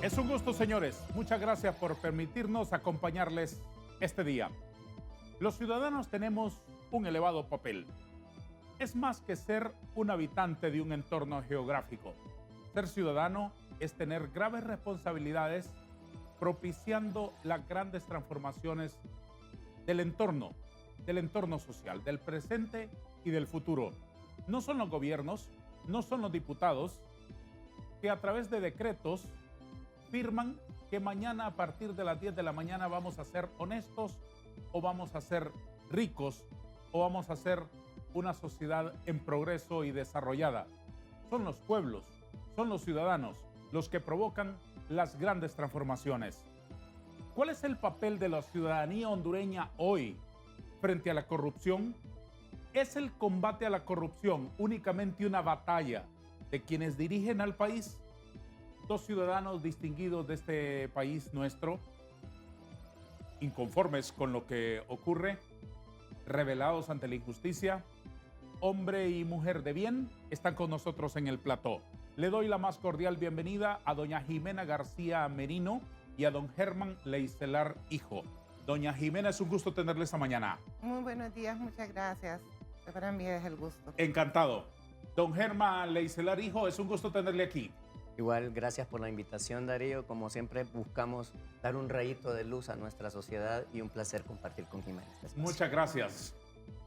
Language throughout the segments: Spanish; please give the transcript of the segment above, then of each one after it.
Es un gusto, señores. Muchas gracias por permitirnos acompañarles este día. Los ciudadanos tenemos un elevado papel. Es más que ser un habitante de un entorno geográfico. Ser ciudadano es tener graves responsabilidades propiciando las grandes transformaciones del entorno social, del presente y del futuro. No son los gobiernos, no son los diputados que a través de decretos firman que mañana a partir de las 10 de la mañana vamos a ser honestos o vamos a ser ricos o vamos a ser una sociedad en progreso y desarrollada. Son los pueblos, son los ciudadanos los que provocan las grandes transformaciones. ¿Cuál es el papel de la ciudadanía hondureña hoy frente a la corrupción? ¿Es el combate a la corrupción únicamente una batalla de quienes dirigen al país? Dos ciudadanos distinguidos de este país nuestro, inconformes con lo que ocurre, revelados ante la injusticia, hombre y mujer de bien, están con nosotros en el plató. Le doy la más cordial bienvenida a doña Jimena García Merino y a don Germán Leicelar Hijo. Doña Jimena, es un gusto tenerle esta mañana. Muy buenos días, muchas gracias. Para mí es el gusto. Encantado. Don Germán Leicelar Hijo, es un gusto tenerle aquí. Igual, gracias por la invitación, Darío. Como siempre, buscamos dar un rayito de luz a nuestra sociedad y un placer compartir con Jimena. Muchas gracias.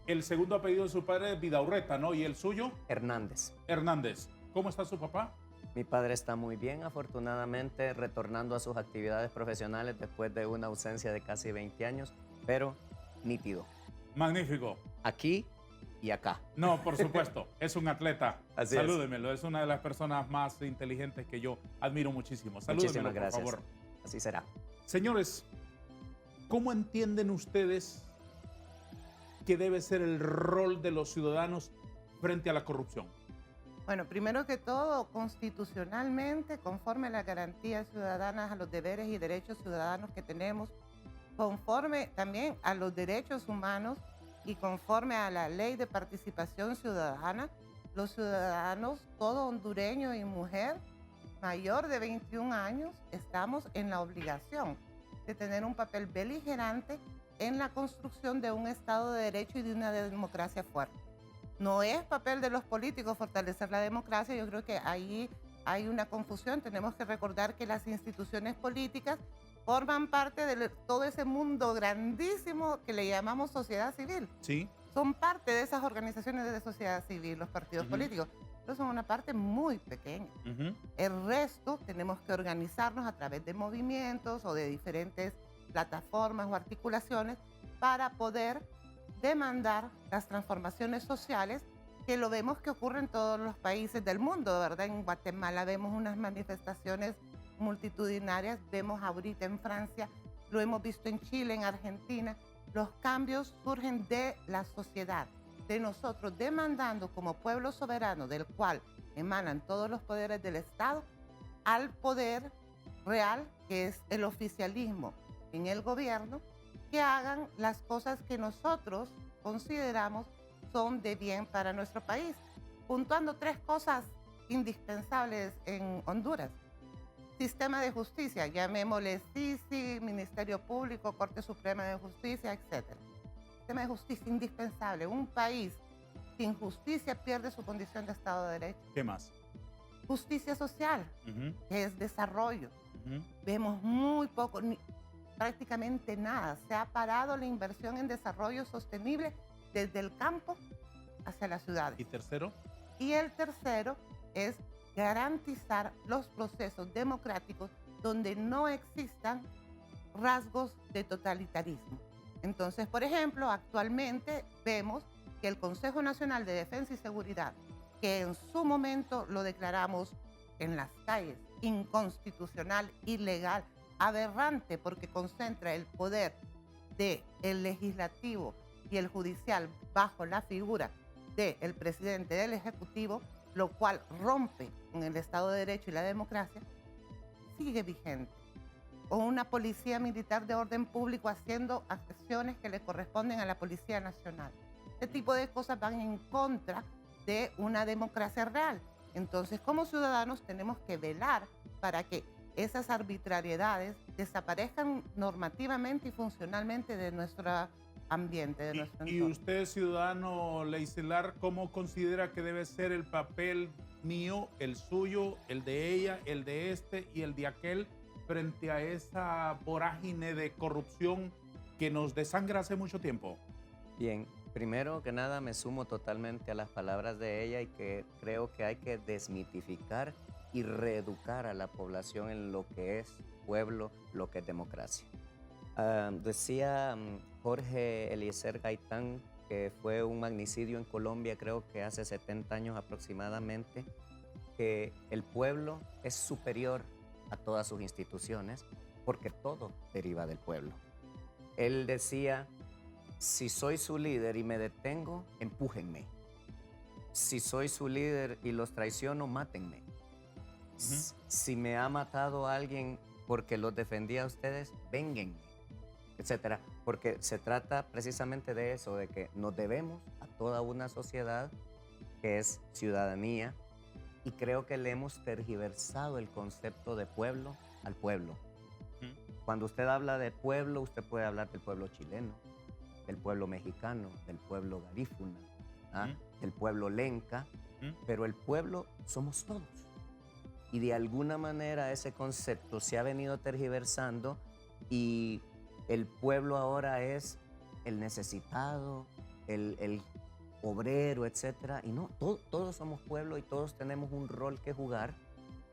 El segundo apellido de su padre es Vidaurreta, ¿no? ¿Y el suyo? Hernández. Hernández. ¿Cómo está su papá? Mi padre está muy bien, afortunadamente, retornando a sus actividades profesionales después de una ausencia de casi 20 años, pero nítido. Magnífico. Aquí y acá. No, por supuesto, es un atleta. Así Salúdemelo, es una de las personas más inteligentes que yo admiro muchísimo. Salúdemelo, Muchísimas gracias. por favor. Así será. Señores, ¿cómo entienden ustedes que debe ser el rol de los ciudadanos frente a la corrupción? Bueno, primero que todo, constitucionalmente, conforme a las garantías ciudadanas, a los deberes y derechos ciudadanos que tenemos, conforme también a los derechos humanos y conforme a la ley de participación ciudadana, los ciudadanos, todo hondureño y mujer mayor de 21 años, estamos en la obligación de tener un papel beligerante en la construcción de un Estado de Derecho y de una democracia fuerte. No es papel de los políticos fortalecer la democracia, yo creo que ahí hay una confusión. Tenemos que recordar que las instituciones políticas forman parte de todo ese mundo grandísimo que le llamamos sociedad civil. Sí. Son parte de esas organizaciones de sociedad civil, los partidos políticos, pero son una parte muy pequeña. El resto tenemos que organizarnos a través de movimientos o de diferentes plataformas o articulaciones para poder demandar las transformaciones sociales que lo vemos que ocurre en todos los países del mundo, ¿verdad? En Guatemala vemos unas manifestaciones multitudinarias, vemos ahorita en Francia, lo hemos visto en Chile, en Argentina. Los cambios surgen de la sociedad, de nosotros demandando como pueblo soberano, del cual emanan todos los poderes del Estado, al poder real, que es el oficialismo en el gobierno, que hagan las cosas que nosotros consideramos son de bien para nuestro país, puntuando tres cosas indispensables en Honduras. Sistema de justicia, llamémosle SISI, Ministerio Público, Corte Suprema de Justicia, etc. Sistema de justicia indispensable. Un país sin justicia pierde su condición de Estado de Derecho. ¿Qué más? Justicia social, que es desarrollo. Vemos muy poco, prácticamente nada. Se ha parado la inversión en desarrollo sostenible desde el campo hacia las ciudades. ¿Y tercero? Y el tercero es garantizar los procesos democráticos donde no existan rasgos de totalitarismo. Entonces, por ejemplo, actualmente vemos que el Consejo Nacional de Defensa y Seguridad, que en su momento lo declaramos en las calles inconstitucional, ilegal, aberrante, porque concentra el poder del legislativo y el judicial bajo la figura del presidente del Ejecutivo, lo cual rompe con el Estado de Derecho y la democracia, sigue vigente. O una policía militar de orden público haciendo acciones que le corresponden a la Policía Nacional. Este tipo de cosas van en contra de una democracia real. Entonces, como ciudadanos tenemos que velar para que esas arbitrariedades desaparezcan normativamente y funcionalmente de nuestro ambiente, de nuestro Y entorno. usted, ciudadano Leislar, ¿cómo considera que debe ser el papel mío, el suyo, el de ella, el de este y el de aquel frente a esa vorágine de corrupción que nos desangra hace mucho tiempo? Bien, primero que nada me sumo totalmente a las palabras de ella y que creo que hay que desmitificar y reeducar a la población en lo que es pueblo, lo que es democracia. Decía Jorge Eliezer Gaitán, que fue un magnicidio en Colombia, creo que hace 70 años aproximadamente, que el pueblo es superior a todas sus instituciones porque todo deriva del pueblo. Él decía, si soy su líder y me detengo, empújenme. Si soy su líder y los traiciono, mátenme. Si me ha matado a alguien porque los defendía a ustedes, vénganme, etcétera. Porque se trata precisamente de eso, de que nos debemos a toda una sociedad que es ciudadanía, y creo que le hemos tergiversado el concepto de pueblo al pueblo. Cuando usted habla de pueblo, usted puede hablar del pueblo chileno, del pueblo mexicano, del pueblo garífuna, del pueblo lenca, pero el pueblo somos todos. Y de alguna manera ese concepto se ha venido tergiversando y el pueblo ahora es el necesitado, el obrero, etcétera. Y no, todos somos pueblo y todos tenemos un rol que jugar.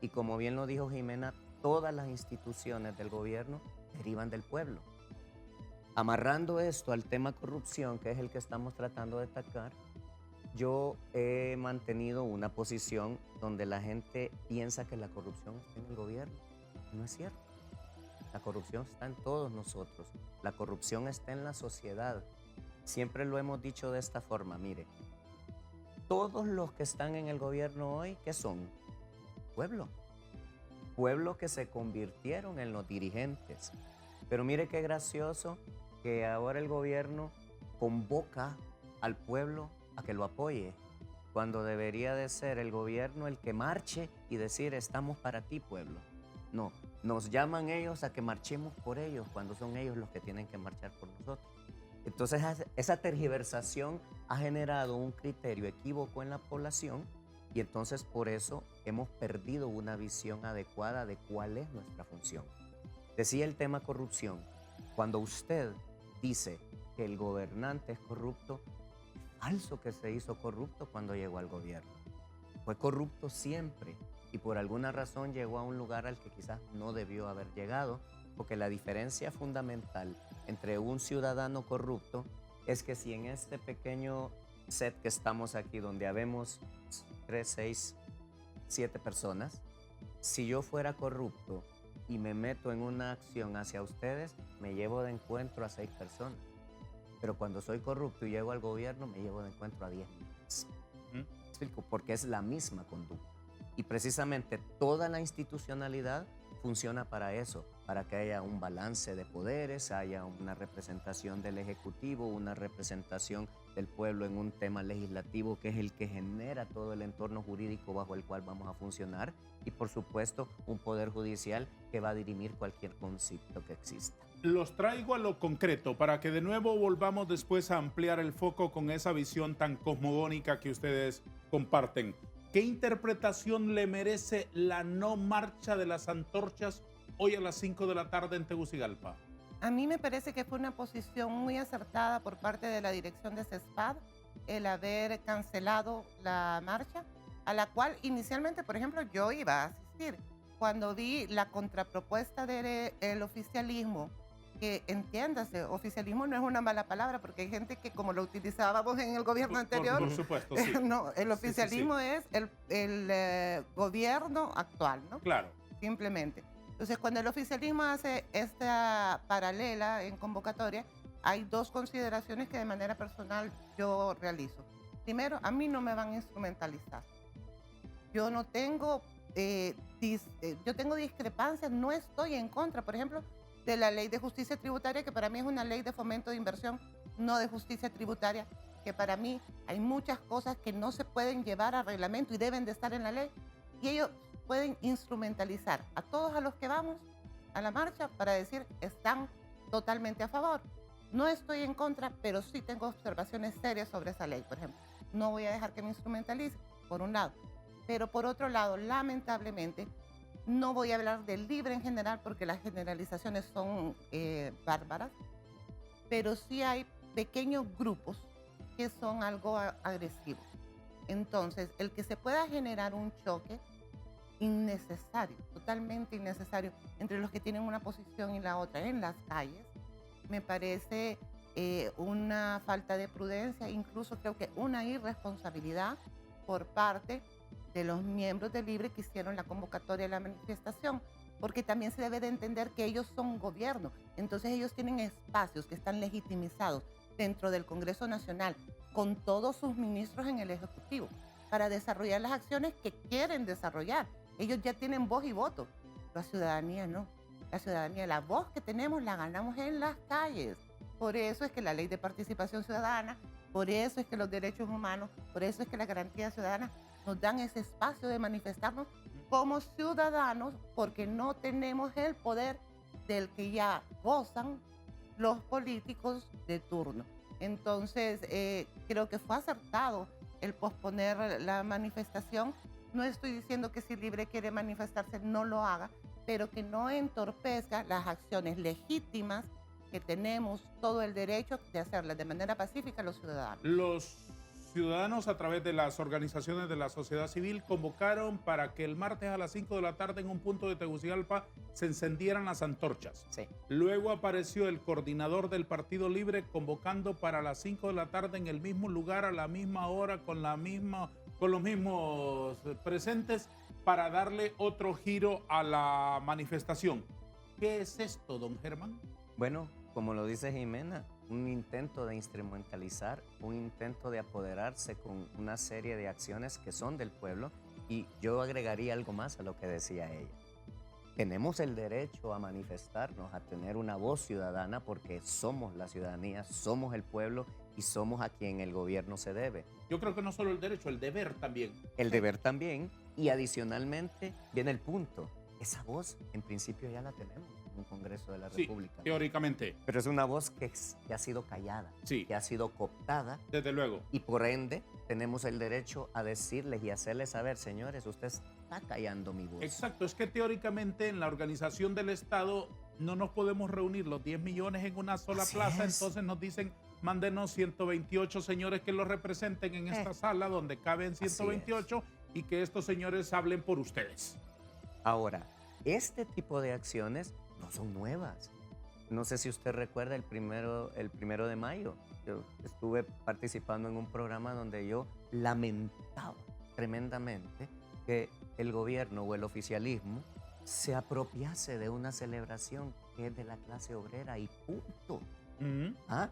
Y como bien lo dijo Jimena, todas las instituciones del gobierno derivan del pueblo. Amarrando esto al tema corrupción, que es el que estamos tratando de atacar, yo he mantenido una posición donde la gente piensa que la corrupción está en el gobierno. No es cierto. La corrupción está en todos nosotros. La corrupción está en la sociedad. Siempre lo hemos dicho de esta forma, mire, todos los que están en el gobierno hoy, ¿qué son? Pueblo. Pueblo que se convirtieron en los dirigentes. Pero mire qué gracioso que ahora el gobierno convoca al pueblo a que lo apoye, cuando debería de ser el gobierno el que marche y decir estamos para ti, pueblo. No, nos llaman ellos a que marchemos por ellos cuando son ellos los que tienen que marchar por nosotros. Entonces esa tergiversación ha generado un criterio equívoco en la población y entonces por eso hemos perdido una visión adecuada de cuál es nuestra función. Decía el tema corrupción, cuando usted dice que el gobernante es corrupto, falso que se hizo corrupto cuando llegó al gobierno. Fue corrupto siempre y por alguna razón llegó a un lugar al que quizás no debió haber llegado, porque la diferencia fundamental entre un ciudadano corrupto es que si en este pequeño set que estamos aquí, donde habemos 3, 6, 7 personas, si yo fuera corrupto y me meto en una acción hacia ustedes, me llevo de encuentro a 6 personas. Pero cuando soy corrupto y llego al gobierno, me llevo de encuentro a 10 millones. ¿Explico? Porque es la misma conducta. Y precisamente toda la institucionalidad funciona para eso, para que haya un balance de poderes, haya una representación del Ejecutivo, una representación del pueblo en un tema legislativo que es el que genera todo el entorno jurídico bajo el cual vamos a funcionar y por supuesto un poder judicial que va a dirimir cualquier conflicto que exista. Los traigo a lo concreto para que de nuevo volvamos después a ampliar el foco con esa visión tan cosmogónica que ustedes comparten. ¿Qué interpretación le merece la no marcha de las antorchas hoy a las 5 de la tarde en Tegucigalpa? A mí me parece que fue una posición muy acertada por parte de la dirección de CESPAD el haber cancelado la marcha, a la cual inicialmente, por ejemplo, yo iba a asistir. Cuando vi la contrapropuesta del oficialismo, que entiéndase, oficialismo no es una mala palabra porque hay gente que como lo utilizábamos en el gobierno anterior. Por supuesto, sí. No, el oficialismo sí. Es el gobierno actual, ¿no? Claro. Simplemente. Entonces, cuando el oficialismo hace esta paralela en convocatoria, hay dos consideraciones que de manera personal yo realizo. Primero, a mí no me van a instrumentalizar. Yo no tengo, yo tengo discrepancias, no estoy en contra, por ejemplo, de la ley de justicia tributaria, que para mí es una ley de fomento de inversión, no de justicia tributaria, que para mí hay muchas cosas que no se pueden llevar a reglamento y deben de estar en la ley. Y ellos pueden instrumentalizar a todos a los que vamos a la marcha para decir están totalmente a favor. No estoy en contra, pero sí tengo observaciones serias sobre esa ley, por ejemplo. No voy a dejar que me instrumentalice, por un lado. Pero por otro lado, lamentablemente, no voy a hablar del libre en general porque las generalizaciones son bárbaras, pero sí hay pequeños grupos que son algo agresivos. Entonces, el que se pueda generar un choque innecesario, totalmente innecesario, entre los que tienen una posición y la otra en las calles, me parece una falta de prudencia, incluso creo que una irresponsabilidad por parte de los miembros de Libre que hicieron la convocatoria de la manifestación, porque también se debe de entender que ellos son gobierno, entonces ellos tienen espacios que están legitimizados dentro del Congreso Nacional con todos sus ministros en el Ejecutivo para desarrollar las acciones que quieren desarrollar. Ellos ya tienen voz y voto, la ciudadanía no. La ciudadanía, la voz que tenemos la ganamos en las calles. Por eso es que la ley de participación ciudadana, por eso es que los derechos humanos, por eso es que la garantía ciudadana nos dan ese espacio de manifestarnos como ciudadanos, porque no tenemos el poder del que ya gozan los políticos de turno. Entonces, creo que fue acertado el posponer la manifestación. No estoy diciendo que si Libre quiere manifestarse no lo haga, pero que no entorpezca las acciones legítimas que tenemos todo el derecho de hacerlas de manera pacífica los ciudadanos. Los ciudadanos, a través de las organizaciones de la sociedad civil, convocaron para que el martes a las 5 de la tarde en un punto de Tegucigalpa se encendieran las antorchas. Sí. Luego apareció el coordinador del Partido Libre convocando para las 5 de la tarde en el mismo lugar, a la misma hora, con los mismos presentes, para darle otro giro a la manifestación. ¿Qué es esto, don Germán? Bueno, como lo dice Jimena, un intento de instrumentalizar, un intento de apoderarse con una serie de acciones que son del pueblo, y yo agregaría algo más a lo que decía ella. Tenemos el derecho a manifestarnos, a tener una voz ciudadana, porque somos la ciudadanía, somos el pueblo y somos a quien el gobierno se debe. Yo creo que no solo el derecho, el deber también. El deber también, y adicionalmente viene el punto. Esa voz, en principio, ya la tenemos en un Congreso de la República. Sí, teóricamente. Pero es una voz que ha sido callada, Sí. que ha sido cooptada. Desde luego. Y por ende, tenemos el derecho a decirles y hacerles saber, señores, usted está callando mi voz. Exacto, es que teóricamente en la organización del Estado no nos podemos reunir los 10 millones en una sola Así plaza, es. entonces nos dicen, mándenos 128 señores que los representen en esta sala donde caben 128 y que estos señores hablen por ustedes. Ahora, este tipo de acciones no son nuevas. No sé si usted recuerda el primero de mayo. Yo estuve participando en un programa donde yo lamentaba tremendamente que el gobierno o el oficialismo se apropiase de una celebración que es de la clase obrera y punto. ¿Ah?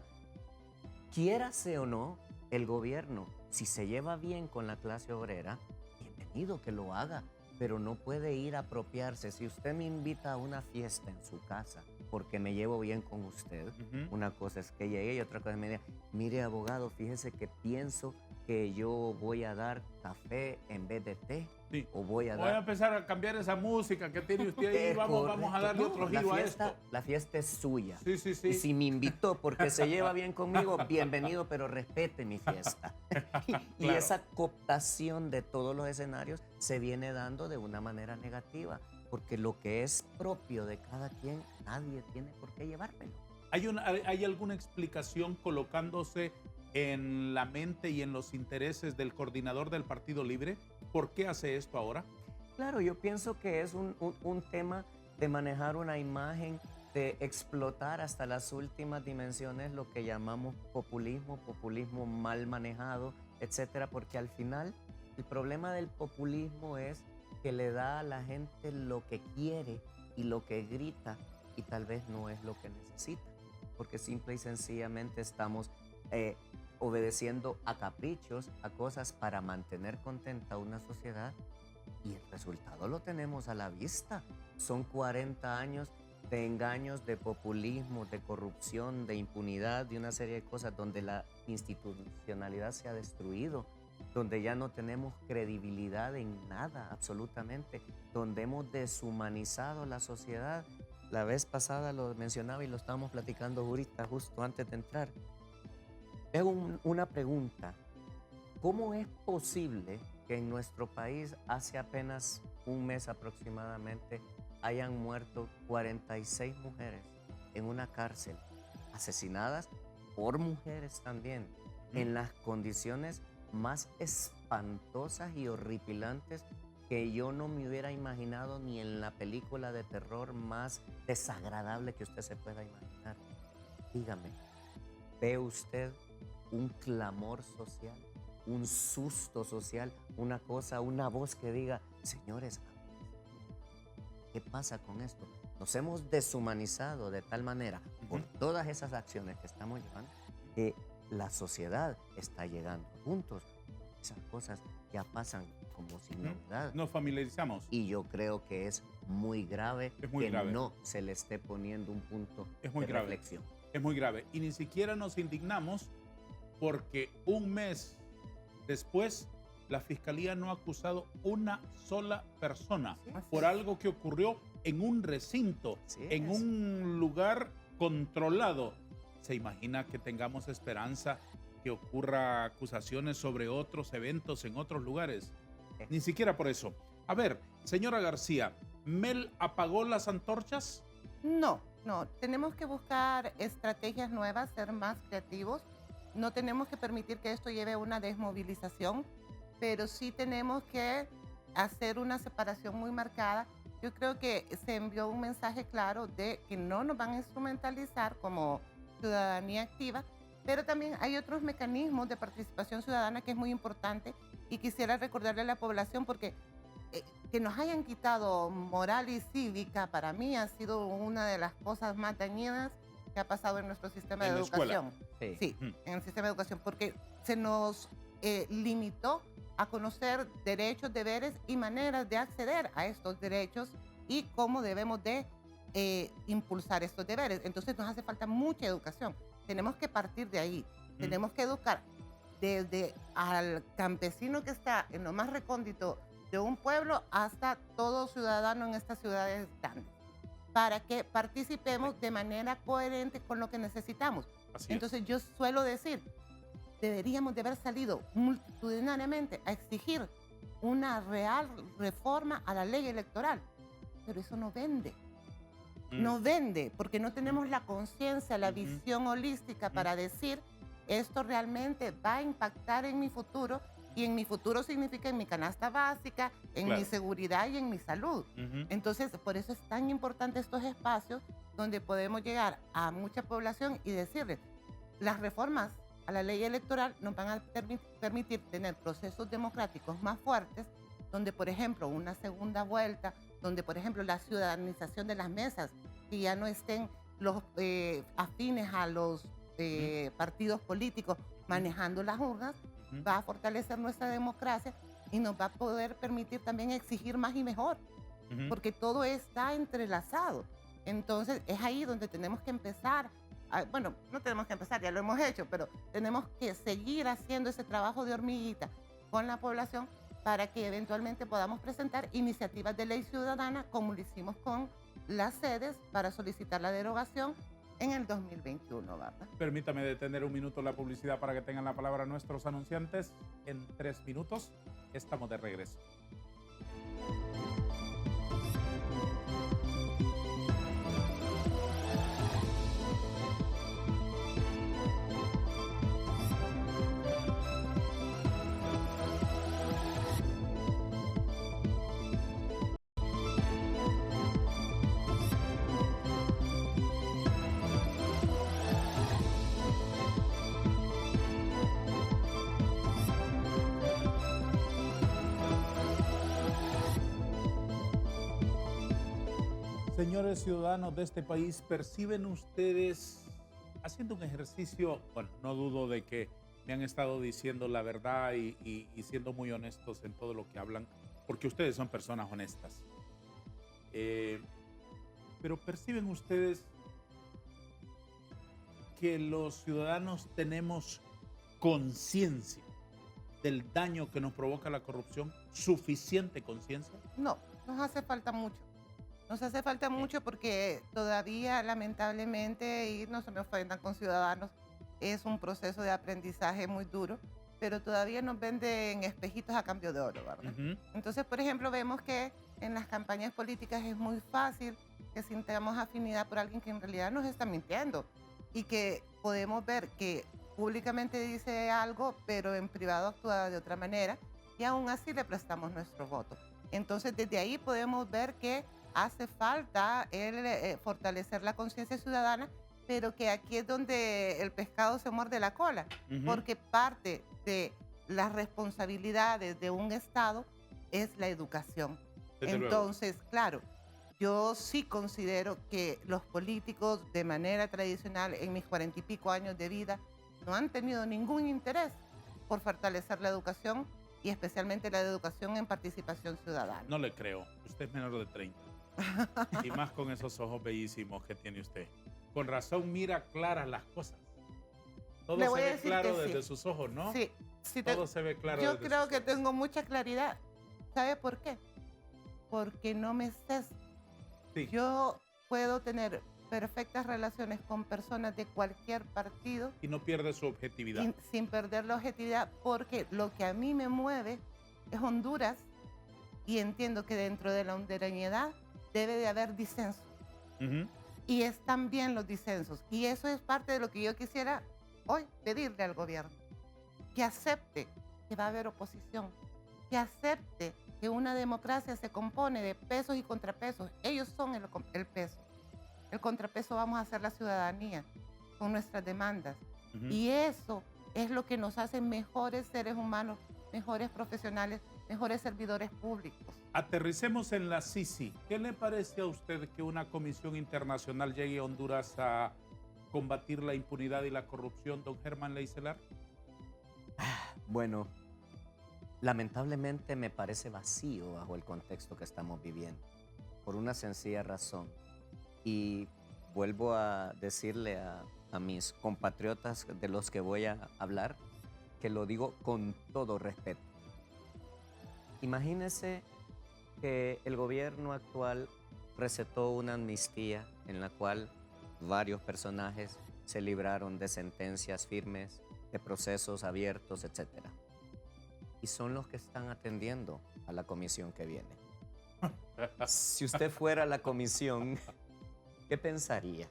Quiérase o no, el gobierno, si se lleva bien con la clase obrera, bienvenido que lo haga, pero no puede ir a apropiarse. Si usted me invita a una fiesta en su casa porque me llevo bien con usted, una cosa es que llegue y otra cosa es que me diga, mire abogado, fíjese que pienso que yo voy a dar café en vez de té. Sí. O voy a empezar a cambiar esa música que tiene usted ahí. Vamos a darle otro giro a esto. La fiesta es suya. Sí, sí, sí. Y si me invitó porque se lleva bien conmigo, bienvenido, pero respete mi fiesta. Y Claro. esa cooptación de todos los escenarios se viene dando de una manera negativa, porque lo que es propio de cada quien, nadie tiene por qué llevármelo. ¿Hay alguna explicación colocándose en la mente y en los intereses del coordinador del Partido Libre? ¿Por qué hace esto ahora? Claro, yo pienso que es un tema de manejar una imagen, de explotar hasta las últimas dimensiones lo que llamamos populismo mal manejado, etcétera, porque al final el problema del populismo es que le da a la gente lo que quiere y lo que grita, y tal vez no es lo que necesita, porque simple y sencillamente estamos obedeciendo a caprichos, a cosas para mantener contenta a una sociedad, y el resultado lo tenemos a la vista. Son 40 años de engaños, de populismo, de corrupción, de impunidad, de una serie de cosas donde la institucionalidad se ha destruido. donde ya no tenemos credibilidad en nada, absolutamente, donde hemos deshumanizado la sociedad. La vez pasada lo mencionaba y lo estábamos platicando ahorita, justo antes de entrar. Es una pregunta. ¿Cómo es posible que en nuestro país hace apenas un mes aproximadamente hayan muerto 46 mujeres en una cárcel, asesinadas por mujeres también, en las condiciones más espantosas y horripilantes que yo no me hubiera imaginado ni en la película de terror más desagradable que usted se pueda imaginar? Dígame, ¿ve usted un clamor social, un susto social, una cosa, una voz que diga, señores, ¿qué pasa con esto? Nos hemos deshumanizado de tal manera por todas esas acciones que estamos llevando que la sociedad está llegando juntos. Esas cosas ya pasan como sin novedad. Nos familiarizamos. Y yo creo que es muy grave no se le esté poniendo un punto de reflexión. Es muy grave. Y ni siquiera nos indignamos porque un mes después la Fiscalía no ha acusado una sola persona por algo que ocurrió en un recinto, en un lugar controlado. ¿Se imagina que tengamos esperanza que ocurra acusaciones sobre otros eventos en otros lugares? Ni siquiera por eso. A ver, señora García, ¿Mel apagó las antorchas? No, tenemos que buscar estrategias nuevas, ser más creativos. No tenemos que permitir que esto lleve a una desmovilización, pero sí tenemos que hacer una separación muy marcada. Yo creo que se envió un mensaje claro de que no nos van a instrumentalizar como ciudadanía activa, pero también hay otros mecanismos de participación ciudadana que es muy importante y quisiera recordarle a la población porque que nos hayan quitado moral y cívica para mí ha sido una de las cosas más dañinas que ha pasado en nuestro sistema de educación. Sí, en el sistema de educación, porque se nos limitó a conocer derechos, deberes y maneras de acceder a estos derechos y cómo debemos de impulsar estos deberes. Entonces nos hace falta mucha educación. Tenemos que partir de ahí. Tenemos que educar desde al campesino que está en lo más recóndito de un pueblo hasta todo ciudadano en estas ciudades grandes, para que participemos de manera coherente con lo que necesitamos. Entonces yo suelo decir, deberíamos de haber salido multitudinariamente a exigir una real reforma a la ley electoral, pero eso no vende. No vende, porque no tenemos la conciencia, la visión holística para decir, esto realmente va a impactar en mi futuro, y en mi futuro significa en mi canasta básica, en mi seguridad y en mi salud. Entonces, por eso es tan importante estos espacios donde podemos llegar a mucha población y decirles, las reformas a la ley electoral nos van a permitir tener procesos democráticos más fuertes, donde, por ejemplo, una segunda vuelta, donde, por ejemplo, la ciudadanización de las mesas, que ya no estén los afines a los partidos políticos manejando las urnas, va a fortalecer nuestra democracia y nos va a poder permitir también exigir más y mejor, porque todo está entrelazado. Entonces, es ahí donde tenemos que empezar. Bueno, no tenemos que empezar, ya lo hemos hecho, pero tenemos que seguir haciendo ese trabajo de hormiguita con la población para que eventualmente podamos presentar iniciativas de ley ciudadana como lo hicimos con las sedes para solicitar la derogación en el 2021, ¿verdad? Permítame detener un minuto la publicidad para que tengan la palabra nuestros anunciantes. En 3 minutos estamos de regreso. Señores ciudadanos de este país, ¿perciben ustedes, haciendo un ejercicio, bueno, no dudo de que me han estado diciendo la verdad y siendo muy honestos en todo lo que hablan, porque ustedes son personas honestas, pero ¿perciben ustedes que los ciudadanos tenemos conciencia del daño que nos provoca la corrupción suficiente conciencia? No, nos hace falta mucho. Nos hace falta mucho porque todavía, lamentablemente, y no se me ofendan con ciudadanos, es un proceso de aprendizaje muy duro, pero todavía nos venden espejitos a cambio de oro, ¿verdad? Entonces, por ejemplo, vemos que en las campañas políticas es muy fácil que sintamos afinidad por alguien que en realidad nos está mintiendo y que podemos ver que públicamente dice algo, pero en privado actúa de otra manera y aún así le prestamos nuestro voto. Entonces, desde ahí podemos ver que hace falta fortalecer la conciencia ciudadana, pero que aquí es donde el pescado se muerde la cola, porque parte de las responsabilidades de un Estado es la educación. Desde luego. Entonces, claro, yo sí considero que los políticos de manera tradicional en mis 40 y pico años de vida no han tenido ningún interés por fortalecer la educación y especialmente la educación en participación ciudadana. No le creo. Usted es menor de 30. Y más con esos ojos bellísimos que tiene usted. Con razón mira claras las cosas. Todo Le se voy a ve decir claro que desde sí. sus ojos, ¿no? Sí, sí. Todo se ve claro Yo desde creo sus que ojos. tengo mucha claridad. ¿Sabe por qué? Porque no me ceso. Sí. Yo puedo tener perfectas relaciones con personas de cualquier partido Y no pierde su objetividad. sin perder la objetividad, porque lo que a mí me mueve es Honduras y entiendo que dentro de la hondureñidad debe de haber disenso. Y están bien los disensos. Y eso es parte de lo que yo quisiera hoy pedirle al gobierno. Que acepte que va a haber oposición. Que acepte que una democracia se compone de pesos y contrapesos. Ellos son el peso. El contrapeso vamos a hacer la ciudadanía con nuestras demandas. Y eso es lo que nos hace mejores seres humanos, mejores profesionales, mejores servidores públicos. Aterricemos en la Sisi. ¿Qué le parece a usted que una comisión internacional llegue a Honduras a combatir la impunidad y la corrupción, don Germán Leicelar? Bueno, lamentablemente me parece vacío bajo el contexto que estamos viviendo, por una sencilla razón. Y vuelvo a decirle a mis compatriotas de los que voy a hablar, que lo digo con todo respeto. Imagínese que el gobierno actual recetó una amnistía en la cual varios personajes se libraron de sentencias firmes, de procesos abiertos, etc. Y son los que están atendiendo a la comisión que viene. Si usted fuera a la comisión, ¿qué pensaría?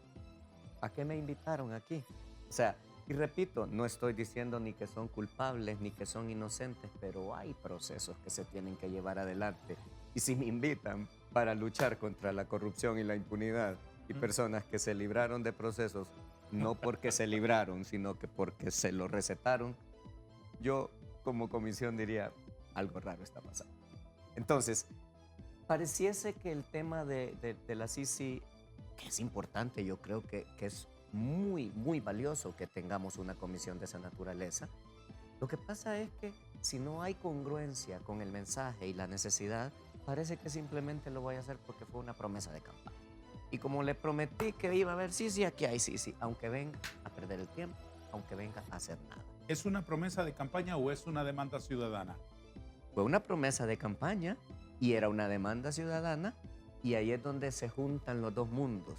¿A qué me invitaron aquí? O sea, y repito, no estoy diciendo ni que son culpables ni que son inocentes, pero hay procesos que se tienen que llevar adelante. Y si me invitan para luchar contra la corrupción y la impunidad y personas que se libraron de procesos, no porque se libraron, sino que porque se lo recetaron, yo como comisión diría, algo raro está pasando. Entonces, pareciese que el tema de la Sisi, que es importante, yo creo que es muy, muy valioso que tengamos una comisión de esa naturaleza. Lo que pasa es que si no hay congruencia con el mensaje y la necesidad, parece que simplemente lo voy a hacer porque fue una promesa de campaña. Y como le prometí que iba a haber sí, aquí hay sí, aunque venga a perder el tiempo, aunque venga a hacer nada. ¿Es una promesa de campaña o es una demanda ciudadana? Fue una promesa de campaña y era una demanda ciudadana, y ahí es donde se juntan los dos mundos.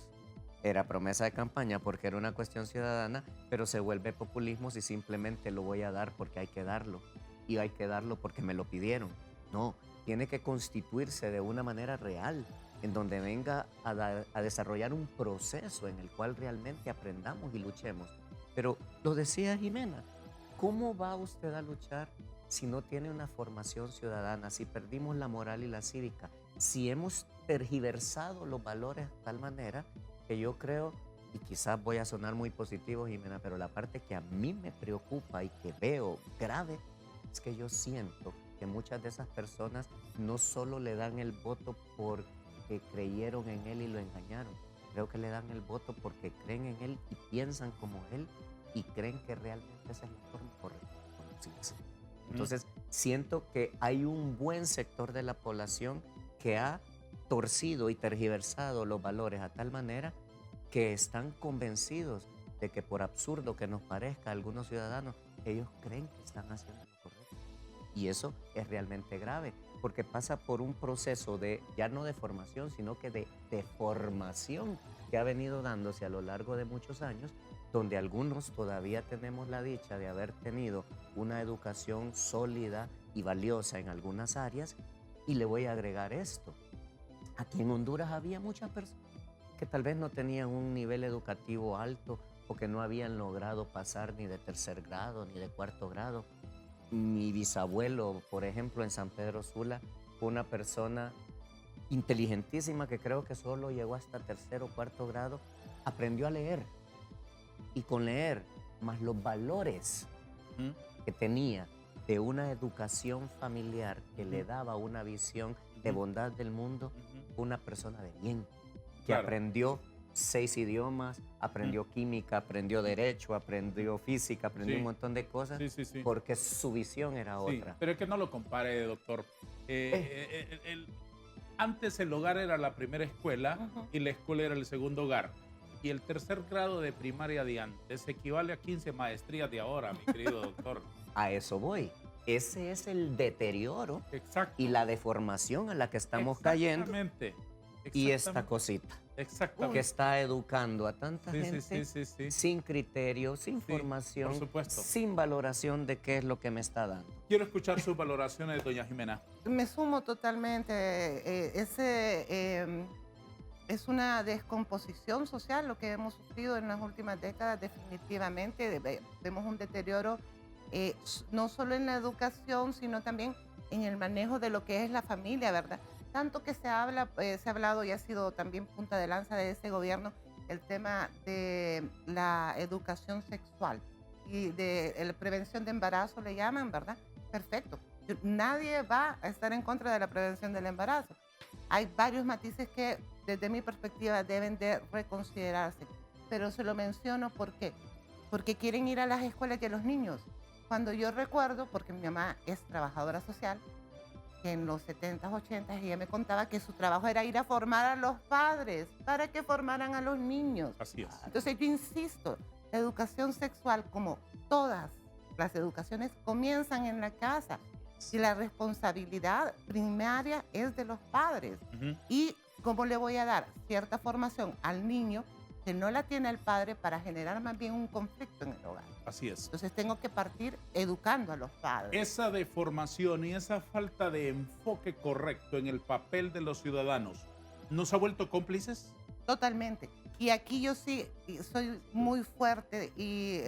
Era promesa de campaña porque era una cuestión ciudadana, pero se vuelve populismo si simplemente lo voy a dar porque hay que darlo. Y hay que darlo porque me lo pidieron. No, tiene que constituirse de una manera real, en donde venga a desarrollar un proceso en el cual realmente aprendamos y luchemos. Pero lo decía Jimena, ¿cómo va usted a luchar si no tiene una formación ciudadana, si perdimos la moral y la cívica, si hemos tergiversado los valores de tal manera que yo creo, y quizás voy a sonar muy positivo, Jimena, pero la parte que a mí me preocupa y que veo grave es que yo siento que muchas de esas personas no solo le dan el voto porque creyeron en él y lo engañaron, creo que le dan el voto porque creen en él y piensan como él y creen que realmente esa es la forma correcta de conducirse. Entonces, siento que hay un buen sector de la población que ha torcido y tergiversado los valores a tal manera que están convencidos de que, por absurdo que nos parezca a algunos ciudadanos, ellos creen que están haciendo lo correcto. Y eso es realmente grave, porque pasa por un proceso de, ya no de formación, sino que de deformación que ha venido dándose a lo largo de muchos años, donde algunos todavía tenemos la dicha de haber tenido una educación sólida y valiosa en algunas áreas. Y le voy a agregar esto. Aquí en Honduras había muchas personas que tal vez no tenían un nivel educativo alto o que no habían logrado pasar ni de tercer grado ni de cuarto grado. Mi bisabuelo, por ejemplo, en San Pedro Sula, fue una persona inteligentísima que creo que solo llegó hasta tercer o cuarto grado, aprendió a leer. Y con leer, más los valores que tenía de una educación familiar que le daba una visión de bondad del mundo, una persona de bien, que aprendió 6 idiomas, aprendió química, aprendió derecho, aprendió física, aprendió un montón de cosas, porque su visión era otra. Pero es que no lo compare, doctor. Antes el hogar era la primera escuela y la escuela era el segundo hogar. Y el tercer grado de primaria de antes equivale a 15 maestrías de ahora, mi querido doctor. A eso voy. Ese es el deterioro y la deformación a la que estamos cayendo. Y esta cosita que está educando a tanta gente sin criterio, sin formación, sin valoración de qué es lo que me está dando. Quiero escuchar sus valoraciones, doña Jimena. Me sumo totalmente. Es una descomposición social lo que hemos sufrido en las últimas décadas, definitivamente. Vemos un deterioro no solo en la educación, sino también en el manejo de lo que es la familia, ¿verdad? Tanto que se ha hablado y ha sido también punta de lanza de ese gobierno el tema de la educación sexual y de la prevención de embarazo, le llaman, ¿verdad? Perfecto. Nadie va a estar en contra de la prevención del embarazo. Hay varios matices que, desde mi perspectiva, deben de reconsiderarse. Pero se lo menciono, ¿por qué? Porque quieren ir a las escuelas y a los niños. Cuando yo recuerdo, porque mi mamá es trabajadora social, que en los 70s, 80s ella me contaba que su trabajo era ir a formar a los padres para que formaran a los niños. Así es. Entonces yo insisto, la educación sexual, como todas las educaciones, comienzan en la casa. Y la responsabilidad primaria es de los padres. Y ¿cómo le voy a dar cierta formación al niño que no la tiene el padre para generar más bien un conflicto en el hogar? Así es. Entonces tengo que partir educando a los padres. Esa deformación y esa falta de enfoque correcto en el papel de los ciudadanos, ¿nos ha vuelto cómplices? Totalmente. Y aquí yo sí soy muy fuerte y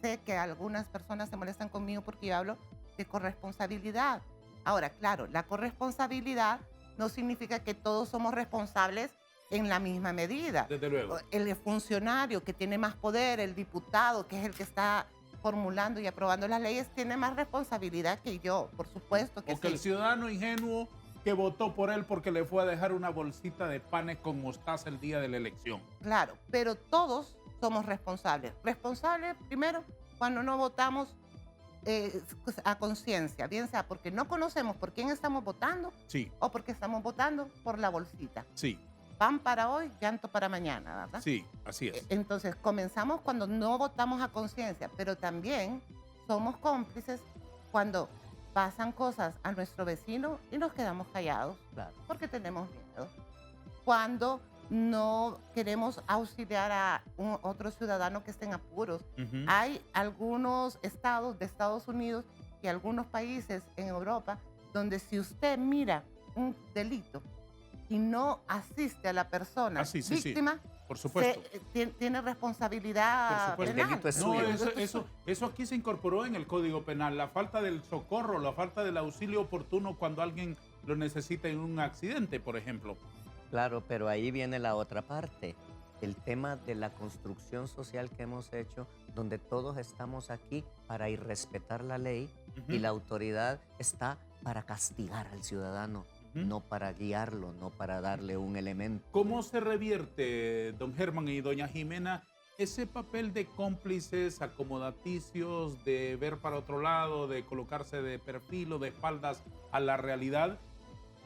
sé que algunas personas se molestan conmigo porque yo hablo de corresponsabilidad. Ahora, claro, la corresponsabilidad no significa que todos somos responsables en la misma medida. Desde luego. El funcionario que tiene más poder, el diputado, que es el que está formulando y aprobando las leyes, tiene más responsabilidad que yo, por supuesto que sí. O que el ciudadano ingenuo que votó por él porque le fue a dejar una bolsita de panes con mostaza el día de la elección. Claro, pero todos somos responsables. Responsables, primero, cuando no votamos a conciencia, bien sea porque no conocemos por quién estamos votando o porque estamos votando por la bolsita. Sí. Pan para hoy, llanto para mañana, ¿verdad? Sí, así es. Entonces, comenzamos cuando no votamos a conciencia, pero también somos cómplices cuando pasan cosas a nuestro vecino y nos quedamos callados, porque tenemos miedo. Cuando no queremos auxiliar a otro ciudadano que esté en apuros. Hay algunos estados de Estados Unidos y algunos países en Europa donde si usted mira un delito y no asiste a la persona víctima, por supuesto, tiene responsabilidad penal. El delito es suyo. Eso aquí se incorporó en el Código Penal, la falta del socorro, la falta del auxilio oportuno cuando alguien lo necesita en un accidente, por ejemplo. Claro, pero ahí viene la otra parte, el tema de la construcción social que hemos hecho, donde todos estamos aquí para irrespetar la ley y la autoridad está para castigar al ciudadano, no para guiarlo, no para darle un elemento. ¿Cómo se revierte, don Germán y doña Jimena, ese papel de cómplices, acomodaticios, de ver para otro lado, de colocarse de perfil o de espaldas a la realidad?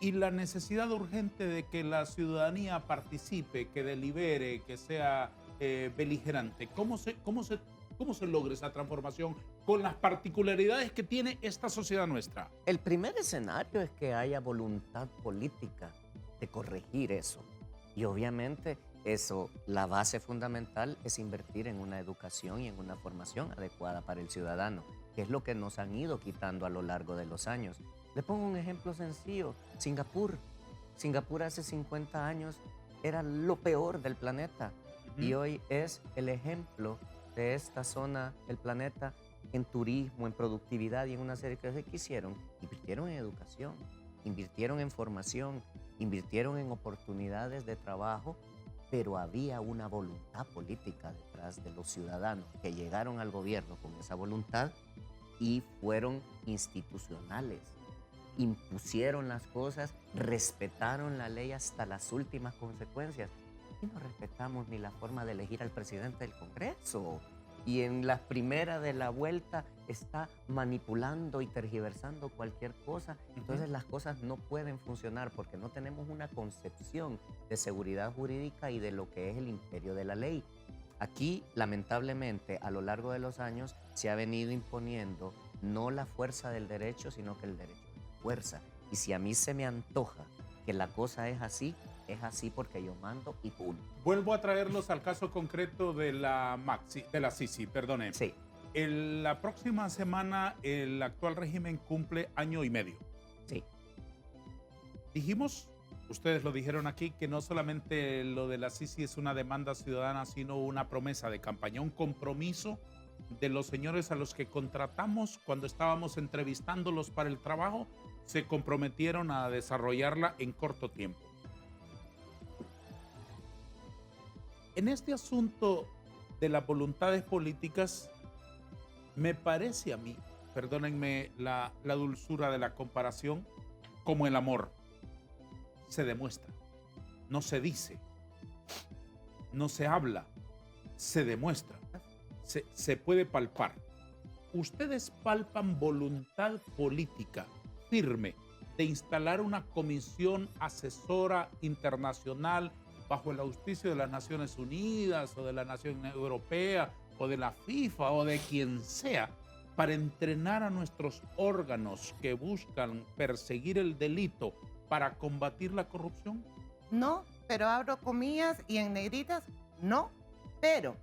Y la necesidad urgente de que la ciudadanía participe, que delibere, que sea beligerante. ¿Cómo se ¿Cómo se logra esa transformación con las particularidades que tiene esta sociedad nuestra? El primer escenario es que haya voluntad política de corregir eso. Y obviamente eso, la base fundamental es invertir en una educación y en una formación adecuada para el ciudadano, que es lo que nos han ido quitando a lo largo de los años. Le pongo un ejemplo sencillo, Singapur. Singapur hace 50 años era lo peor del planeta y hoy es el ejemplo de esta zona del planeta en turismo, en productividad y en una serie de cosas que hicieron. Invirtieron en educación, invirtieron en formación, invirtieron en oportunidades de trabajo, pero había una voluntad política detrás de los ciudadanos que llegaron al gobierno con esa voluntad y fueron institucionales. Impusieron las cosas, respetaron la ley hasta las últimas consecuencias. Y no respetamos ni la forma de elegir al presidente del Congreso. Y en la primera de la vuelta está manipulando y tergiversando cualquier cosa. Entonces las cosas no pueden funcionar porque no tenemos una concepción de seguridad jurídica y de lo que es el imperio de la ley. Aquí, lamentablemente, a lo largo de los años se ha venido imponiendo no la fuerza del derecho, sino que el derecho fuerza. Y si a mí se me antoja que la cosa es así porque yo mando y punto. Vuelvo a traerlos al caso concreto de la Sisi, perdone. Sí. La próxima semana el actual régimen cumple año y medio. Sí. Dijimos, ustedes lo dijeron aquí, que no solamente lo de la Sisi es una demanda ciudadana, sino una promesa de campaña, un compromiso de los señores a los que contratamos cuando estábamos entrevistándolos para el trabajo, se comprometieron a desarrollarla en corto tiempo. En este asunto de las voluntades políticas, me parece a mí, perdónenme la dulzura de la comparación, como el amor. Se demuestra, no se dice, no se habla, se demuestra, se puede palpar. Ustedes palpan voluntad política firme de instalar una comisión asesora internacional bajo el auspicio de las Naciones Unidas o de la Nación Europea o de la FIFA o de quien sea para entrenar a nuestros órganos que buscan perseguir el delito para combatir la corrupción? No, pero abro comillas y en negritas, no, pero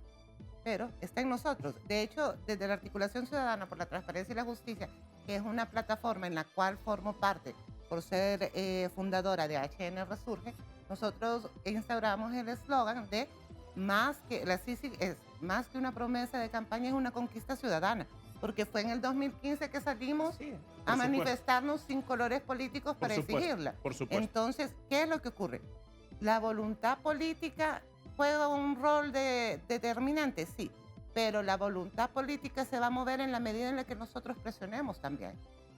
está en nosotros. De hecho, desde la Articulación Ciudadana por la Transparencia y la Justicia, que es una plataforma en la cual formo parte por ser fundadora de HN Resurge, nosotros instauramos el eslogan de más que la Sisi es más que una promesa de campaña, es una conquista ciudadana, porque fue en el 2015 que salimos a manifestarnos sin colores políticos para exigirla. Por supuesto. Entonces, ¿qué es lo que ocurre? La voluntad política juega un rol determinante, sí, pero la voluntad política se va a mover en la medida en la que nosotros presionemos también.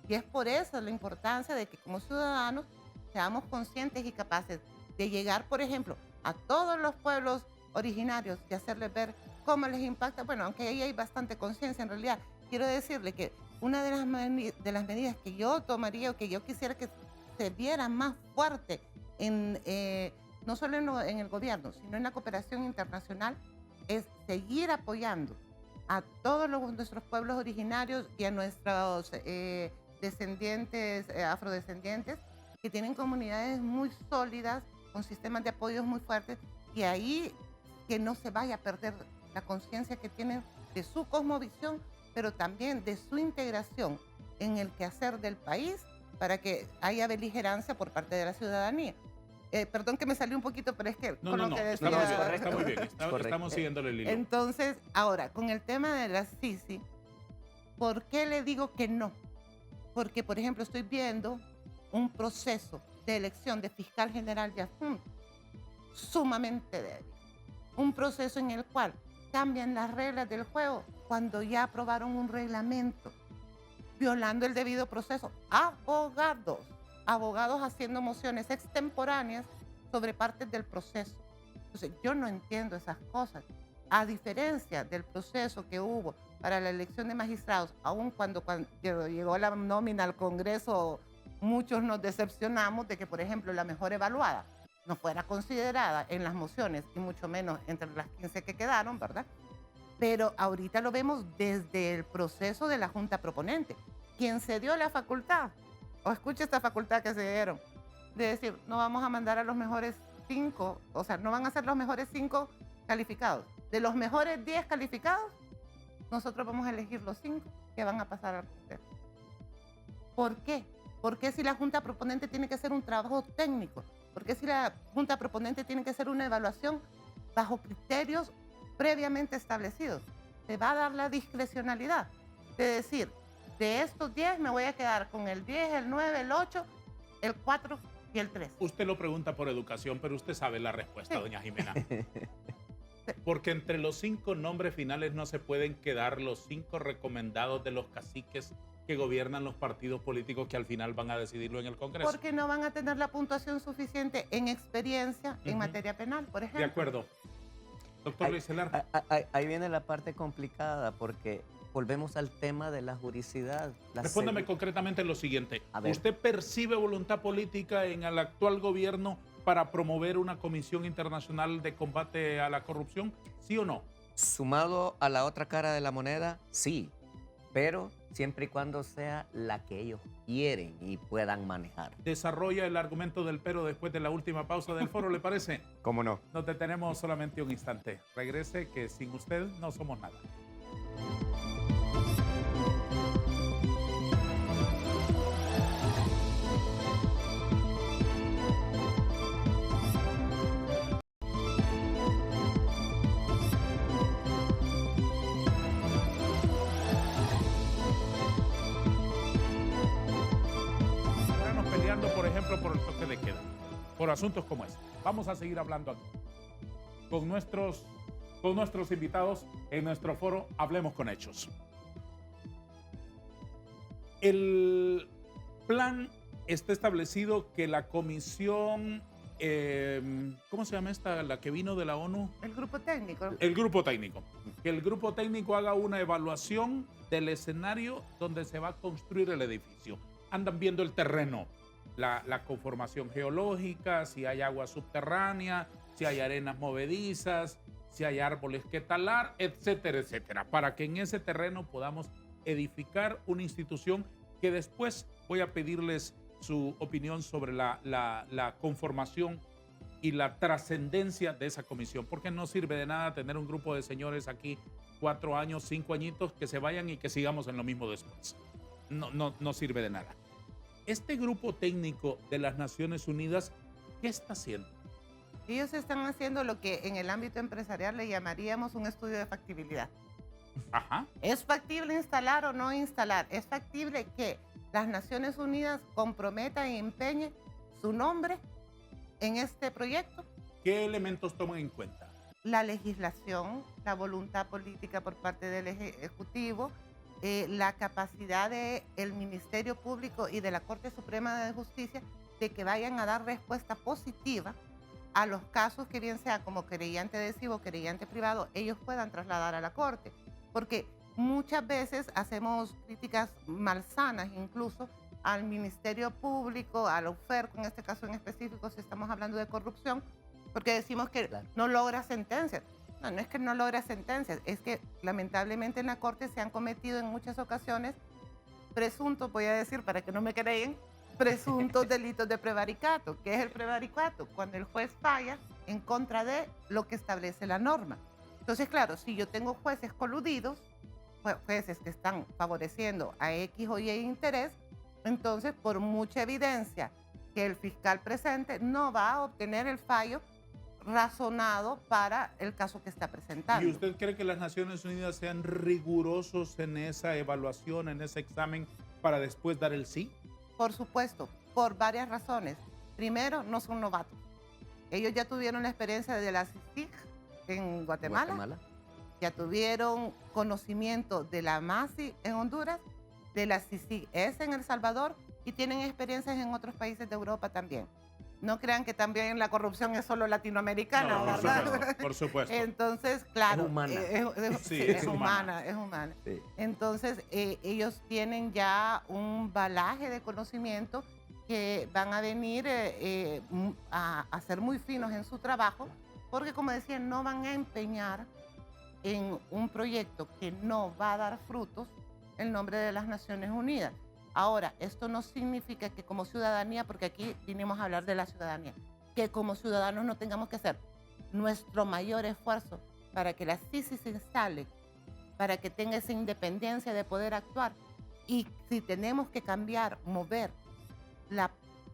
Y es por eso la importancia de que como ciudadanos seamos conscientes y capaces de llegar, por ejemplo, a todos los pueblos originarios y hacerles ver cómo les impacta. Bueno, aunque ahí hay bastante conciencia en realidad, quiero decirle que una de las medidas que yo tomaría o que yo quisiera que se viera más fuerte no solo en el gobierno, sino en la cooperación internacional, es seguir apoyando a todos nuestros pueblos originarios y a nuestros descendientes, afrodescendientes, que tienen comunidades muy sólidas, con sistemas de apoyo muy fuertes, y ahí que no se vaya a perder la conciencia que tienen de su cosmovisión, pero también de su integración en el quehacer del país para que haya beligerancia por parte de la ciudadanía. Perdón que me salió un poquito, pero es que No, está muy bien, estamos siguiéndole el hilo. Entonces, ahora, con el tema de la Sisi, ¿por qué le digo que no? Porque, por ejemplo, estoy viendo un proceso de elección de fiscal general de adjunto sumamente débil. Un proceso en el cual cambian las reglas del juego cuando ya aprobaron un reglamento, violando el debido proceso. Abogados haciendo mociones extemporáneas sobre partes del proceso. Entonces, yo no entiendo esas cosas. A diferencia del proceso que hubo para la elección de magistrados, aun cuando llegó la nómina al Congreso, muchos nos decepcionamos de que, por ejemplo, la mejor evaluada no fuera considerada en las mociones, y mucho menos entre las 15 que quedaron, ¿verdad? pero ahorita lo vemos desde el proceso de la Junta Proponente. Quien se dio la facultad, o escuche esta facultad que se dieron, de decir, no vamos a mandar a los mejores 5, o sea, no van a ser los mejores 5 calificados. De los mejores 10 calificados, nosotros vamos a elegir los 5 que van a pasar al consejo. ¿Por qué? Porque si la Junta Proponente tiene que hacer un trabajo técnico, porque si la Junta Proponente tiene que hacer una evaluación bajo criterios previamente establecidos, te va a dar la discrecionalidad de decir, de estos 10 me voy a quedar con el 10, el 9, el 8, el 4 y el 3. Usted lo pregunta por educación, pero usted sabe la respuesta, Sí. doña Jimena. Porque entre los 5 nombres finales no se pueden quedar los 5 recomendados de los caciques que gobiernan los partidos políticos que al final van a decidirlo en el Congreso. Porque no van a tener la puntuación suficiente en experiencia en materia penal, por ejemplo. De acuerdo. Doctor Luis Celar. Ahí viene la parte complicada porque volvemos al tema de la juridicidad. Respóndame concretamente lo siguiente. A ver. ¿Usted percibe voluntad política en el actual gobierno para promover una comisión internacional de combate a la corrupción? ¿Sí o no? Sumado a la otra cara de la moneda, sí, pero siempre y cuando sea la que ellos quieren y puedan manejar. Desarrolla el argumento del pero después de la última pausa del foro, ¿le parece? ¿Cómo no? Nos detenemos solamente un instante. Regrese, que sin usted no somos nada. Ciudadanos peleando, por ejemplo, por el toque de queda, por asuntos como este. Vamos a seguir hablando aquí con nuestros invitados en nuestro foro Hablemos con Hechos. El plan está establecido que la comisión, ¿cómo se llama esta? La que vino de la ONU. El grupo técnico. El grupo técnico. Que el grupo técnico haga una evaluación del escenario donde se va a construir el edificio. Andan viendo el terreno, la conformación geológica, si hay agua subterránea, si hay arenas movedizas, si hay árboles que talar, etcétera, etcétera, para que en ese terreno podamos edificar una institución que después voy a pedirles su opinión sobre la conformación y la trascendencia de esa comisión, porque no sirve de nada tener un grupo de señores aquí 4 años, 5 añitos, que se vayan y que sigamos en lo mismo después. No sirve de nada. Este grupo técnico de las Naciones Unidas, ¿qué está haciendo? Ellos están haciendo lo que en el ámbito empresarial le llamaríamos un estudio de factibilidad. Ajá. ¿Es factible instalar o no instalar? ¿Es factible que las Naciones Unidas comprometan y empeñen su nombre en este proyecto? ¿Qué elementos toman en cuenta? La legislación, la voluntad política por parte del Ejecutivo, la capacidad del Ministerio Público y de la Corte Suprema de Justicia de que vayan a dar respuesta positiva a los casos que bien sea como querellante adhesivo o querellante privado, ellos puedan trasladar a la Corte. Porque muchas veces hacemos críticas malsanas incluso al Ministerio Público, a la UFER, en este caso en específico, si estamos hablando de corrupción, porque decimos que no logra sentencias. No es que no logra sentencias, es que lamentablemente en la Corte se han cometido en muchas ocasiones presuntos, voy a decir para que no me creen, presuntos delitos de prevaricato. ¿Qué es el prevaricato? Cuando el juez falla en contra de lo que establece la norma. Entonces, claro, si yo tengo jueces coludidos, jueces que están favoreciendo a X o Y interés, entonces por mucha evidencia que el fiscal presente no va a obtener el fallo razonado para el caso que está presentando. ¿Y usted cree que las Naciones Unidas sean rigurosos en esa evaluación, en ese examen, para después dar el sí? Por supuesto, por varias razones. Primero, no son novatos. Ellos ya tuvieron la experiencia de la CICIG en Guatemala. Ya tuvieron conocimiento de la MASI en Honduras, de la CICIG-S en El Salvador y tienen experiencias en otros países de Europa también. No crean que también la corrupción es solo latinoamericana, No, ¿verdad? por supuesto. Entonces, claro. Es humana. Es humana, es humana. Sí. Entonces, ellos tienen ya un bagaje de conocimiento que van a venir a ser muy finos en su trabajo, porque como decía, no van a empeñar en un proyecto que no va a dar frutos en nombre de las Naciones Unidas. Ahora, esto no significa que como ciudadanía, porque aquí vinimos a hablar de la ciudadanía, que como ciudadanos no tengamos que hacer nuestro mayor esfuerzo para que la CICI se instale, para que tenga esa independencia de poder actuar. Y si tenemos que cambiar, mover la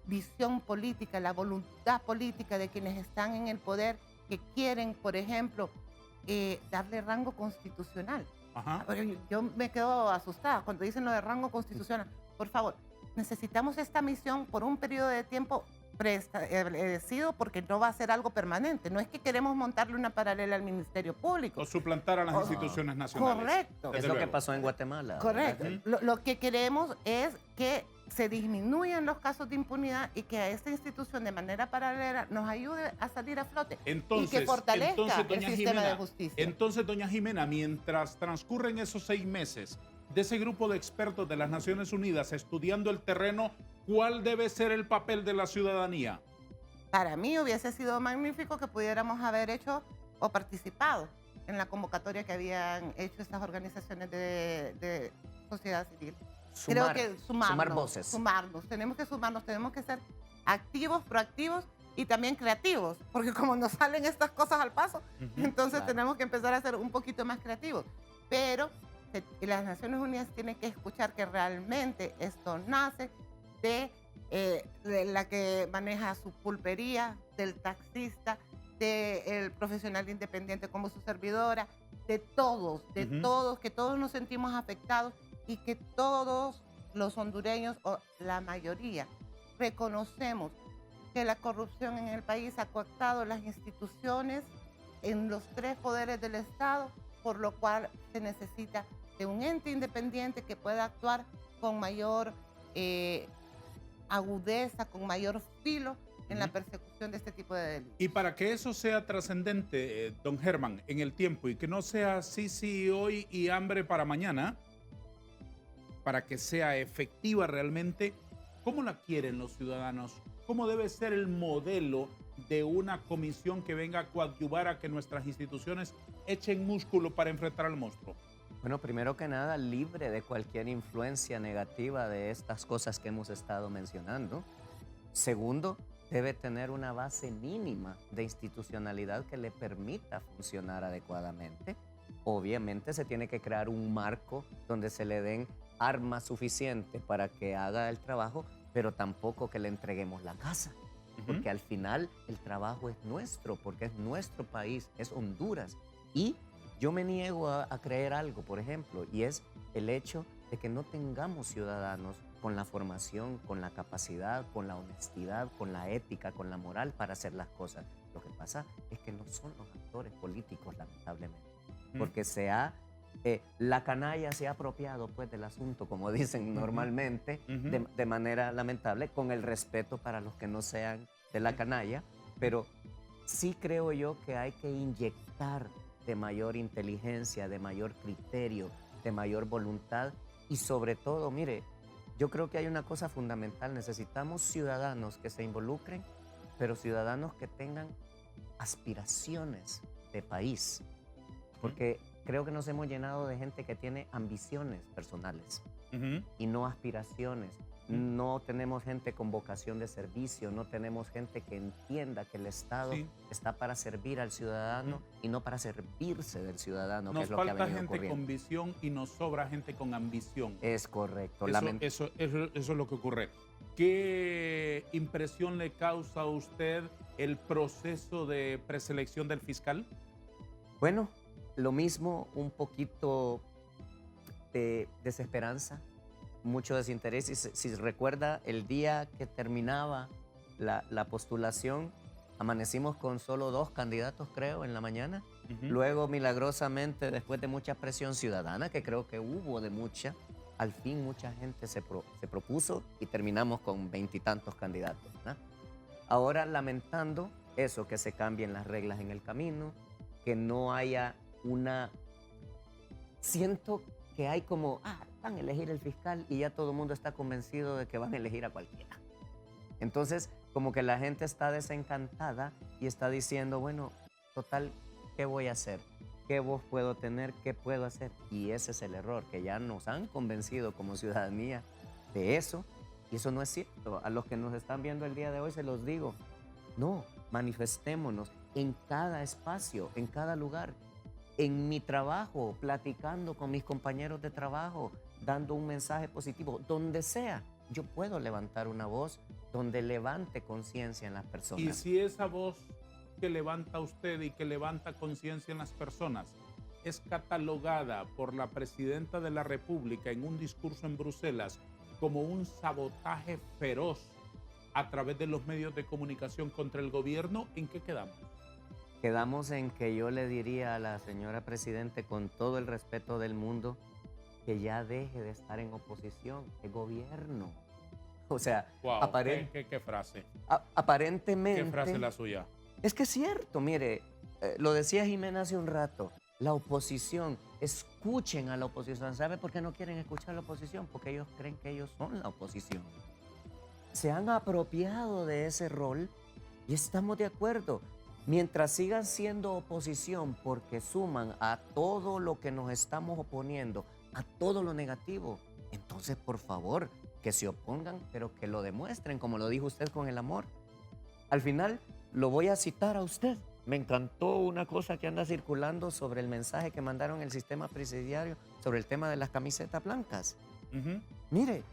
visión política, la voluntad política de quienes están en el poder, que quieren, por ejemplo, darle rango constitucional. Ajá. Yo me quedo asustada cuando dicen lo de rango constitucional. Por favor, necesitamos esta misión por un periodo de tiempo preestablecido porque no va a ser algo permanente. No es que queremos montarle una paralela al Ministerio Público. O suplantar a las instituciones nacionales. Correcto. Es lo que pasó en Guatemala. Correcto. ¿Verdad? Lo que queremos es que se disminuyan los casos de impunidad y que a esta institución de manera paralela nos ayude a salir a flote Entonces, y que fortalezca el doña sistema Jimena, de justicia. Entonces, doña Jimena, mientras transcurren esos 6 meses de ese grupo de expertos de las Naciones Unidas estudiando el terreno, ¿cuál debe ser el papel de la ciudadanía? Para mí hubiese sido magnífico que pudiéramos haber hecho o participado en la convocatoria que habían hecho estas organizaciones de sociedad civil. Creo que sumar voces. Sumarnos, tenemos que sumarnos, tenemos que ser activos, proactivos y también creativos, porque como nos salen estas cosas al paso, entonces claro. tenemos que empezar a ser un poquito más creativos. Pero las Naciones Unidas tienen que escuchar que realmente esto nace de la que maneja su pulpería, del taxista, del profesional independiente como su servidora, de todos, que todos nos sentimos afectados y que todos los hondureños, o la mayoría, reconocemos que la corrupción en el país ha coartado las instituciones en los 3 poderes del Estado, por lo cual se necesita de un ente independiente que pueda actuar con mayor agudeza, con mayor filo en la persecución de este tipo de delitos. Y para que eso sea trascendente, don Germán, en el tiempo, y que no sea sí hoy y hambre para mañana, para que sea efectiva realmente, ¿cómo la quieren los ciudadanos? ¿Cómo debe ser el modelo de una comisión que venga a coadyuvar a que nuestras instituciones echen músculo para enfrentar al monstruo? Bueno, primero que nada, libre de cualquier influencia negativa de estas cosas que hemos estado mencionando. Segundo, debe tener una base mínima de institucionalidad que le permita funcionar adecuadamente. Obviamente se tiene que crear un marco donde se le den armas suficientes para que haga el trabajo, pero tampoco que le entreguemos la casa. Porque al final el trabajo es nuestro, porque es nuestro país, es Honduras. Y yo me niego a creer algo, por ejemplo, y es el hecho de que no tengamos ciudadanos con la formación, con la capacidad, con la honestidad, con la ética, con la moral para hacer las cosas. Lo que pasa es que no son los actores políticos, lamentablemente, porque la canalla se ha apropiado pues del asunto, como dicen normalmente, de manera lamentable, con el respeto para los que no sean de la canalla, pero sí creo yo que hay que inyectar de mayor inteligencia, de mayor criterio, de mayor voluntad y sobre todo, mire, yo creo que hay una cosa fundamental, necesitamos ciudadanos que se involucren, pero ciudadanos que tengan aspiraciones de país, porque creo que nos hemos llenado de gente que tiene ambiciones personales y no aspiraciones. No tenemos gente con vocación de servicio, no tenemos gente que entienda que el Estado está para servir al ciudadano y no para servirse del ciudadano, que es lo que ha venido ocurriendo. Nos falta gente con visión y nos sobra gente con ambición. Es correcto. Eso es lo que ocurre. ¿Qué impresión le causa a usted el proceso de preselección del fiscal? Bueno, lo mismo, un poquito de desesperanza, mucho desinterés. Si recuerda, el día que terminaba la postulación, amanecimos con solo 2 candidatos, creo, en la mañana. Luego, milagrosamente, después de mucha presión ciudadana, que creo que hubo de mucha, al fin mucha gente se propuso y terminamos con 20 y tantos candidatos, ¿no? Ahora, lamentando eso, que se cambien las reglas en el camino, que no haya siento que hay como, van a elegir el fiscal y ya todo el mundo está convencido de que van a elegir a cualquiera. Entonces, como que la gente está desencantada y está diciendo, bueno, total, ¿qué voy a hacer? qué voz puedo tener, qué puedo hacer. Y ese es el error, que ya nos han convencido como ciudadanía de eso. Y eso no es cierto. A los que nos están viendo el día de hoy se los digo. No, manifestémonos en cada espacio, en cada lugar. En mi trabajo, platicando con mis compañeros de trabajo, dando un mensaje positivo, donde sea, yo puedo levantar una voz donde levante conciencia en las personas. Y si esa voz que levanta usted y que levanta conciencia en las personas es catalogada por la presidenta de la República en un discurso en Bruselas como un sabotaje feroz a través de los medios de comunicación contra el gobierno, ¿en qué quedamos? Quedamos en que yo le diría a la señora presidente, con todo el respeto del mundo, que ya deje de estar en oposición, de gobierno. O sea, Wow, ¿qué frase? Aparentemente... ¿Qué frase la suya? Es que es cierto, mire, lo decía Jimena hace un rato, la oposición, escuchen a la oposición. ¿Sabe por qué no quieren escuchar a la oposición? Porque ellos creen que ellos son la oposición. Se han apropiado de ese rol y estamos de acuerdo. Mientras sigan siendo oposición porque suman a todo lo que nos estamos oponiendo, a todo lo negativo, entonces por favor que se opongan, pero que lo demuestren, como lo dijo usted con el amor. Al final lo voy a citar a usted. Me encantó una cosa que anda circulando sobre el mensaje que mandaron el sistema presidiario sobre el tema de las camisetas blancas. Mire,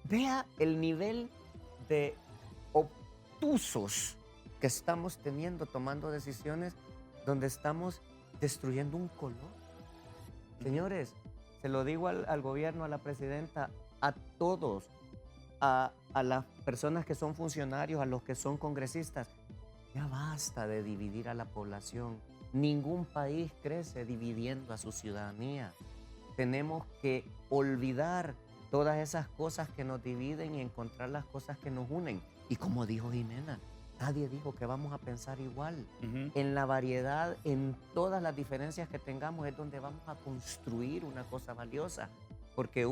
vea el nivel de obtusos que estamos teniendo, tomando decisiones donde estamos destruyendo un color. Señores, se lo digo al gobierno, a la presidenta, a todos, a las personas que son funcionarios, a los que son congresistas, ya basta de dividir a la población. Ningún país crece dividiendo a su ciudadanía. Tenemos que olvidar todas esas cosas que nos dividen y encontrar las cosas que nos unen. Y como dijo Jimena, nadie dijo que vamos a pensar igual. En la variedad, en todas las diferencias que tengamos es donde vamos a construir una cosa valiosa. Porque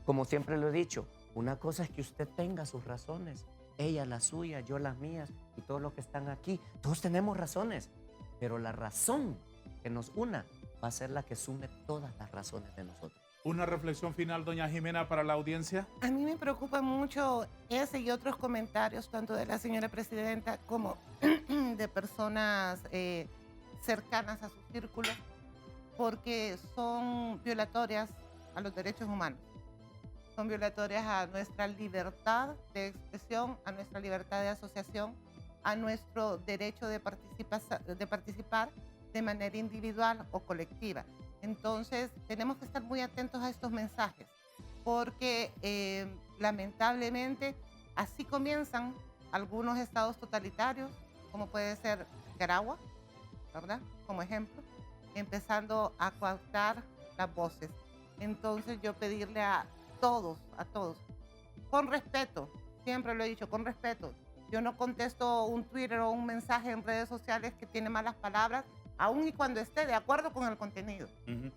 como siempre lo he dicho, una cosa es que usted tenga sus razones, ella las suyas, yo las mías y todos los que están aquí. Todos tenemos razones, pero la razón que nos una va a ser la que sume todas las razones de nosotros. Una reflexión final, doña Jimena, para la audiencia. A mí me preocupa mucho ese y otros comentarios, tanto de la señora presidenta como de personas cercanas a su círculo, porque son violatorias a los derechos humanos. Son violatorias a nuestra libertad de expresión, a nuestra libertad de asociación, a nuestro derecho de participar de manera individual o colectiva. Entonces, tenemos que estar muy atentos a estos mensajes, porque lamentablemente así comienzan algunos estados totalitarios, como puede ser Nicaragua, ¿verdad? Como ejemplo, empezando a coartar las voces. Entonces, yo pedirle a todos, con respeto, siempre lo he dicho, con respeto. Yo no contesto un Twitter o un mensaje en redes sociales que tiene malas palabras, aun y cuando esté de acuerdo con el contenido.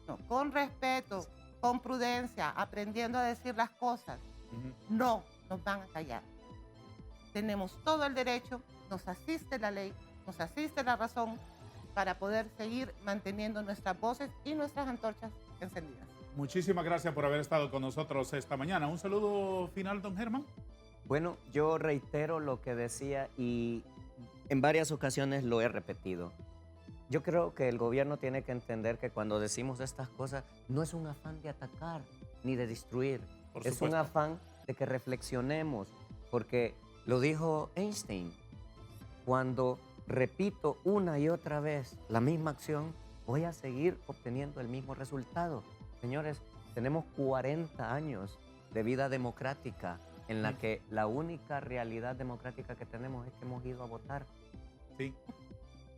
No, con respeto, con prudencia, aprendiendo a decir las cosas. No nos van a callar. Tenemos todo el derecho, nos asiste la ley, nos asiste la razón para poder seguir manteniendo nuestras voces y nuestras antorchas encendidas. Muchísimas gracias por haber estado con nosotros esta mañana. Un saludo final, don Germán. Bueno, yo reitero lo que decía y en varias ocasiones lo he repetido. Yo creo que el gobierno tiene que entender que cuando decimos estas cosas no es un afán de atacar ni de destruir. Es un afán de que reflexionemos, porque lo dijo Einstein, cuando repito una y otra vez la misma acción, voy a seguir obteniendo el mismo resultado. Señores, tenemos 40 años de vida democrática en la que la única realidad democrática que tenemos es que hemos ido a votar. Sí.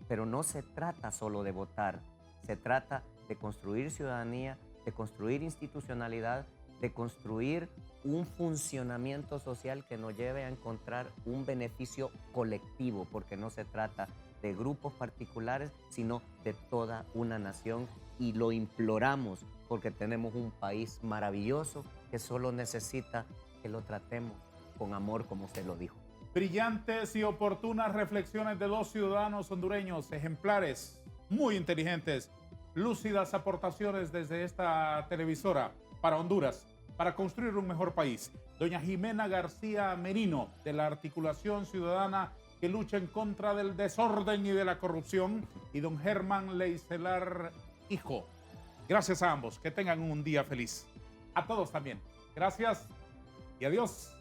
Pero no se trata solo de votar, se trata de construir ciudadanía, de construir institucionalidad, de construir un funcionamiento social que nos lleve a encontrar un beneficio colectivo, porque no se trata de grupos particulares, sino de toda una nación, y lo imploramos porque tenemos un país maravilloso que solo necesita que lo tratemos con amor, como usted lo dijo. Brillantes y oportunas reflexiones de dos ciudadanos hondureños ejemplares, muy inteligentes, lúcidas aportaciones desde esta televisora para Honduras, para construir un mejor país. Doña Jimena García Merino, de la Articulación Ciudadana que lucha en contra del desorden y de la corrupción, y don Germán Leicelar Hijo. Gracias a ambos, que tengan un día feliz. A todos también. Gracias y adiós.